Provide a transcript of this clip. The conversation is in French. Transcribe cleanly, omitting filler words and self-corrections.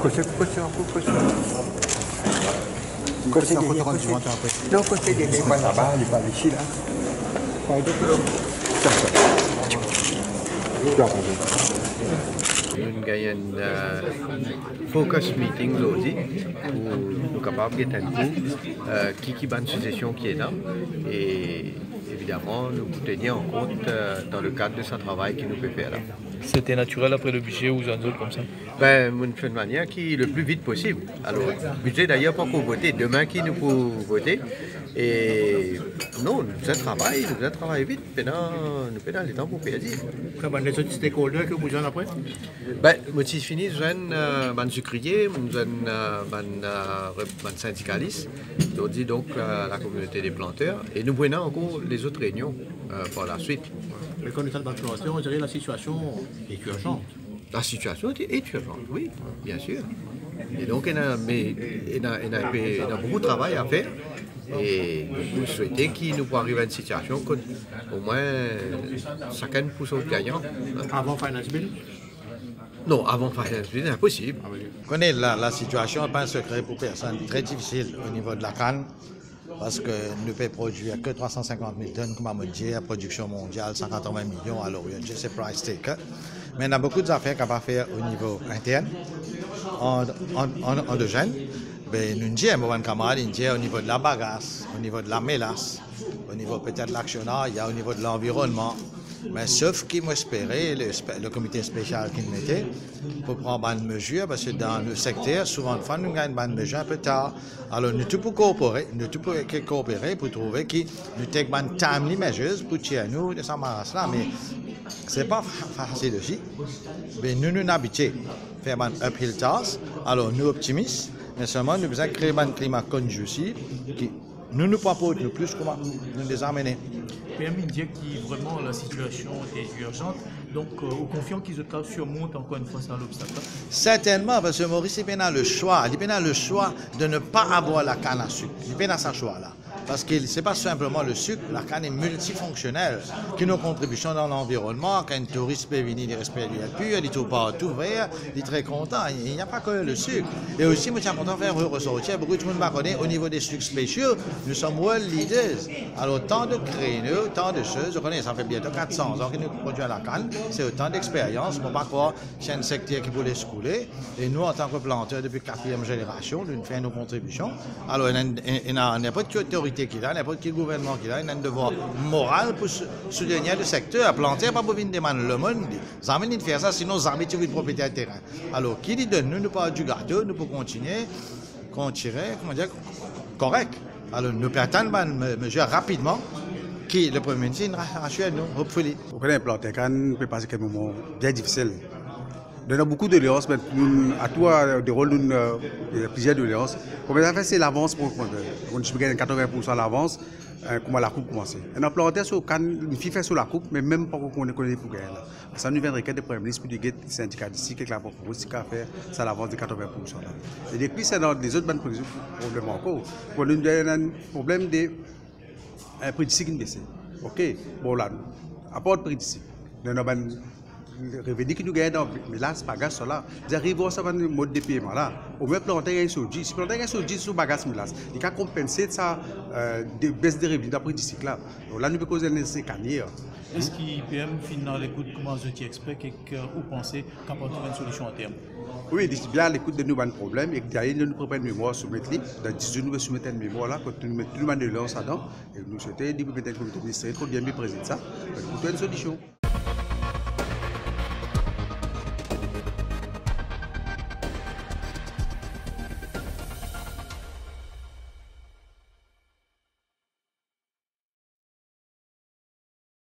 Côté non, côté des pas là-bas, il n'est pas ici là. Nous avons un focus meeting aujourd'hui pour nous capables de qui est une suggestion qui est là et évidemment nous tenir en compte dans le cadre de ce travail que nous pouvons faire là. C'était naturel après le budget ou un autre comme ça? Ben, on fait de manière qui le plus vite possible. Alors, le budget d'ailleurs pas qu'on voter, demain qui nous peut voter. Et non, nous avons travaillé vite, maintenant nous faisons le temps pour perdre. Comment les autres stakeholders que vous en après? Ben, moi si fini, je suis sucrier, je suis syndicaliste, donc la communauté des planteurs, et nous prenons encore les autres réunions par la suite. Mais quand on est en plantation, on dirait la situation est urgente. La situation est urgente, oui, bien sûr. Et donc, il y a beaucoup de travail à faire. Et nous souhaitons qu'il nous arrive à une situation qu'au moins chacun pousse au gagnant. Avant Finance Bill? Non, avant Finance Bill, c'est impossible. On connaît la situation, n'est pas un secret pour personne, très difficile au niveau de la canne. Parce que nous ne pouvons produire que 350 000 tonnes, comme on dit, à production mondiale, 180 millions à l'origine, c'est price taker. Mais il y a beaucoup d'affaires qu'on va faire au niveau interne, endogène. Nous disons, mon camarade, au niveau de la bagasse, au niveau de la mélasse, au niveau peut-être de l'actionnaire, il y a au niveau de l'environnement. Mais sauf qu'il m'espérait, le comité spécial qui mettait, pour prendre une mesure, parce que dans le secteur, souvent, nous avons une mesure un peu tard. Alors, nous tous pour coopérer pour trouver que nous avons une timely measures pour tirer nous de cette masse-là. Mais ce n'est pas facile aussi. Mais nous habitués à faire un uphill task. Alors, nous optimistes, mais seulement nous devons créer un climat conducive qui nous propose le plus comment nous les amener. PM dit que vraiment la situation est urgente, donc au confiant qu'ils surmontent encore une fois ça l'obstacle. Certainement, parce que Maurice il a le choix de ne pas avoir la canne à sucre. Il a ce choix-là. Parce que ce n'est pas simplement le sucre, la canne est multifonctionnelle, qui nos contributions dans l'environnement, quand un touriste peut venir, il respecte le pur, il est tout partout vert, il est très content, il n'y a pas que le sucre. Et aussi, je suis content de faire ressortir, beaucoup de monde m'a connaît, au niveau des sucres spéciaux, nous sommes world leaders. Alors, tant de créneaux, tant de choses, je connais, ça fait bientôt 400 ans que nous produisons la canne, c'est autant d'expérience, pour pas croire c'est un secteur qui voulait se couler. Et nous, en tant que planteurs, depuis 4e génération, nous faisons nos contributions. Alors, il n'y a pas de autorité qu'il a, n'importe quel gouvernement qu'il a un devoir moral pour soutenir le secteur. À planter, pas pour venir demander le monde. Ils ont de faire ça, sinon ils ont une propriété de terrain. Alors, qui dit de nous, nous pas du gâteau, nous pouvons continuer, comment dire, correct. Alors, nous pouvons attendre une mesure rapidement, qui le Premier ministre rassure nous, hopefully. Vous connaissez, planter canne peut passer quelques moments bien difficiles. Il y a beaucoup de doléances, mais à toi, des rôles, plusieurs doléances. Comme ça fait, c'est l'avance pour on je gagne 80% l'avance, comment la coupe commence. On a planté sur canne, une fille fait sur la coupe, mais même pas qu'on connaît pour gagner. Ça nous viendrait des Premier ministre pour dire que les syndicats d'ici, quelque chose pour aussi qu'à faire, ça l'avance de 80%. Et depuis, c'est dans les autres bonnes problèmes encore. Il y a un problème de prix d'ici qui baisse. Ok, bon là, à part le prix d'ici, le revenu que nous gagnons, mais là, c'est pas gaz là. Nous arrivons à un mode de paiement là. Au moins, planter un soji. Si planter un soji sur bagage, il faut compenser ça, de baisse de revenus d'après d'ici là. Donc là, nous pouvons causer ces carrières. Est-ce qu'il PM finit l'écoute comment je expect que vous pensez qu'on peut trouver une solution à terme? Oui, d'ici bien l'écoute de nous un problème et d'ailleurs nous préparons une mémoire soumettre. Dans 10 jours, nous allons soumettre une mémoire là, quand nous mettons tout le monde de l'an dedans et nous souhaitons, du comité ministériel, trop bien président ça, pour trouver une solution.